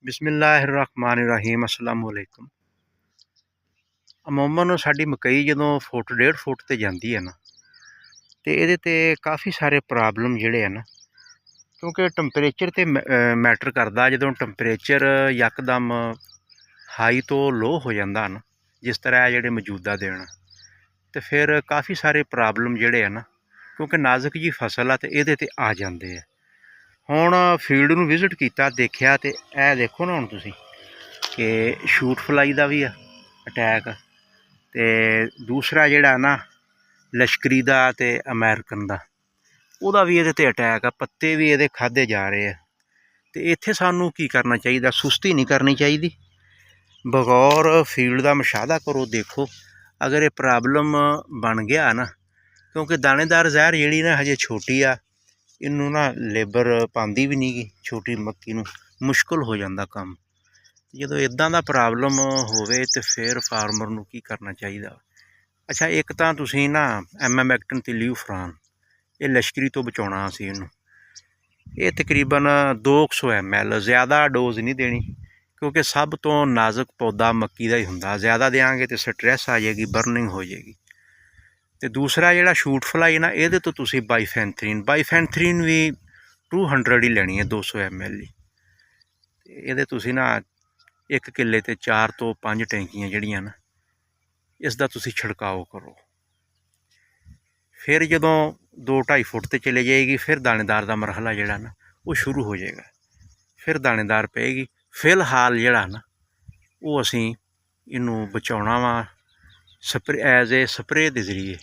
ਬਿਸਮਿਲ੍ਲਾਹਿਰਰਹਿਮਾਨਿਰਰਹੀਮ अस्सलामुअलैकुम। ਅਮੂਮਨ ਸਾਡੀ ਮਕਈ ਜਦੋਂ ਫੁੱਟ 1.5 ਫੁੱਟ ਤੇ ਜਾਂਦੀ ਹੈ ਨਾ, ਤੇ ਇਹਦੇ ਤੇ ਕਾਫੀ ਸਾਰੇ ਪ੍ਰੋਬਲਮ ਜਿਹੜੇ ਆ ਨਾ, ਕਿਉਂਕਿ ਟੈਂਪਰੇਚਰ ਤੇ ਮੈਟਰ ਕਰਦਾ। ਜਦੋਂ ਟੈਂਪਰੇਚਰ ਯਕਦਮ ਹਾਈ ਤੋਂ ਲੋ ਹੋ ਜਾਂਦਾ ਨਾ, ਜਿਸ ਤਰ੍ਹਾਂ ਜਿਹੜੇ ਮੌਜੂਦਾ ਦਿਨ, ਤੇ ਫਿਰ ਕਾਫੀ ਸਾਰੇ ਪ੍ਰੋਬਲਮ ਜਿਹੜੇ ਆ ਨਾ, ਕਿਉਂਕਿ ਨਾਜ਼ੁਕ ਜੀ ਫਸਲ ਆ ਤੇ ਇਹਦੇ ਤੇ ਆ ਜਾਂਦੇ ਆ। ਹੁਣ ਫੀਲਡ ਨੂੰ ਵਿਜ਼ਿਟ ਕੀਤਾ, ਦੇਖਿਆ, ਤੇ ਇਹ ਦੇਖੋ ਨਾ ਹੁਣ ਤੁਸੀਂ ਕਿ ਸ਼ੂਟ ਫਲਾਈ ਦਾ ਵੀ ਆ ਅਟੈਕ, ਤੇ ਦੂਸਰਾ ਜਿਹੜਾ ਨਾ ਲਸ਼ਕਰੀ ਦਾ ਤੇ ਅਮਰੀਕਨ ਦਾ, ਉਹਦਾ ਵੀ ਇਹਦੇ ਤੇ ਅਟੈਕ ਆ। ਪੱਤੇ ਵੀ ਇਹਦੇ ਖਾਧੇ ਜਾ ਰਹੇ ਆ। ਤੇ ਇੱਥੇ ਸਾਨੂੰ ਕੀ ਕਰਨਾ ਚਾਹੀਦਾ? ਸੁਸਤੀ ਨਹੀਂ ਕਰਨੀ ਚਾਹੀਦੀ। ਬਗੌਰ ਫੀਲਡ ਦਾ ਮੁਸ਼ਾਹਦਾ ਕਰੋ, ਦੇਖੋ ਅਗਰ ਇਹ ਪ੍ਰੋਬਲਮ ਬਣ ਗਿਆ ਨਾ, ਕਿਉਂਕਿ ਦਾਣੇਦਾਰ ਜ਼ਹਿਰ ਜਿਹੜੀ ਨਾ ਹਜੇ ਛੋਟੀ ਆ, ਇਹਨੂੰ ਨਾ ਲੇਬਰ ਪਾਉਂਦੀ ਵੀ ਨਹੀਂ ਗੀ। ਛੋਟੀ ਮੱਕੀ ਨੂੰ ਮੁਸ਼ਕਿਲ ਹੋ ਜਾਂਦਾ ਕੰਮ। ਜਦੋਂ ਇੱਦਾਂ ਦਾ ਪ੍ਰੋਬਲਮ ਹੋਵੇ ਤੇ ਫਿਰ ਫਾਰਮਰ ਨੂੰ ਕੀ ਕਰਨਾ ਚਾਹੀਦਾ? ਅੱਛਾ, ਇੱਕ ਤਾਂ ਤੁਸੀਂ ਨਾ ਐਮਾਮੈਕਟਨ ਤੇ ਲੀਵਫਰਾਨ, ਇਹ ਲਸ਼ਕਰੀ ਤੋਂ ਬਚਾਉਣਾ ਅਸੀਂ ਇਹਨੂੰ। ਇਹ ਤਕਰੀਬਨ 200 ml, ਜ਼ਿਆਦਾ ਡੋਜ਼ ਨਹੀਂ ਦੇਣੀ, ਕਿਉਂਕਿ ਸਭ ਤੋਂ ਨਾਜ਼ੁਕ ਪੌਦਾ ਮੱਕੀ ਦਾ ਹੀ ਹੁੰਦਾ। ਜ਼ਿਆਦਾ ਦਿਆਂਗੇ ਤਾਂ ਸਟਰੈਸ ਆ ਜਾਏਗੀ, ਬਰਨਿੰਗ ਹੋ ਜਾਏਗੀ। ਤੇ ਦੂਸਰਾ ਜਿਹੜਾ ਸ਼ੂਟ ਫਲਾਈ ਨਾ, ਇਹਦੇ ਤੋਂ ਤੁਸੀਂ ਬਾਈਫੈਂਥਰੀਨ ਵੀ 200 ਹੀ ਲੈਣੀ ਹੈ, 200 ml ਹੀ। ਇਹਦੇ ਤੁਸੀਂ ਨਾ 1 ਕਿੱਲੇ ਤੇ 4 ਤੋਂ 5 ਟੈਂਕੀਆਂ ਜਿਹੜੀਆਂ ਨਾ, ਇਸ ਦਾ ਤੁਸੀਂ ਛਿੜਕਾਓ ਕਰੋ। ਫਿਰ ਜਦੋਂ 2-2.5 ਫੁੱਟ ਤੇ ਚਲੇ ਜਾਏਗੀ, ਫਿਰ ਦਾਣੇਦਾਰ ਦਾ ਮਰਹਲਾ ਜਿਹੜਾ ਨਾ ਉਹ ਸ਼ੁਰੂ ਹੋ ਜਾਏਗਾ। ਫਿਰ ਦਾਣੇਦਾਰ ਪਏਗੀ। ਫਿਲਹਾਲ ਜਿਹੜਾ ਨਾ ਉਹ ਅਸੀਂ ਇਹਨੂੰ ਬਚਾਉਣਾ ਵਾ ਐਜ਼ ਏ ਸਪਰੇਅ ਦੇ ਜ਼ਰੀਏ।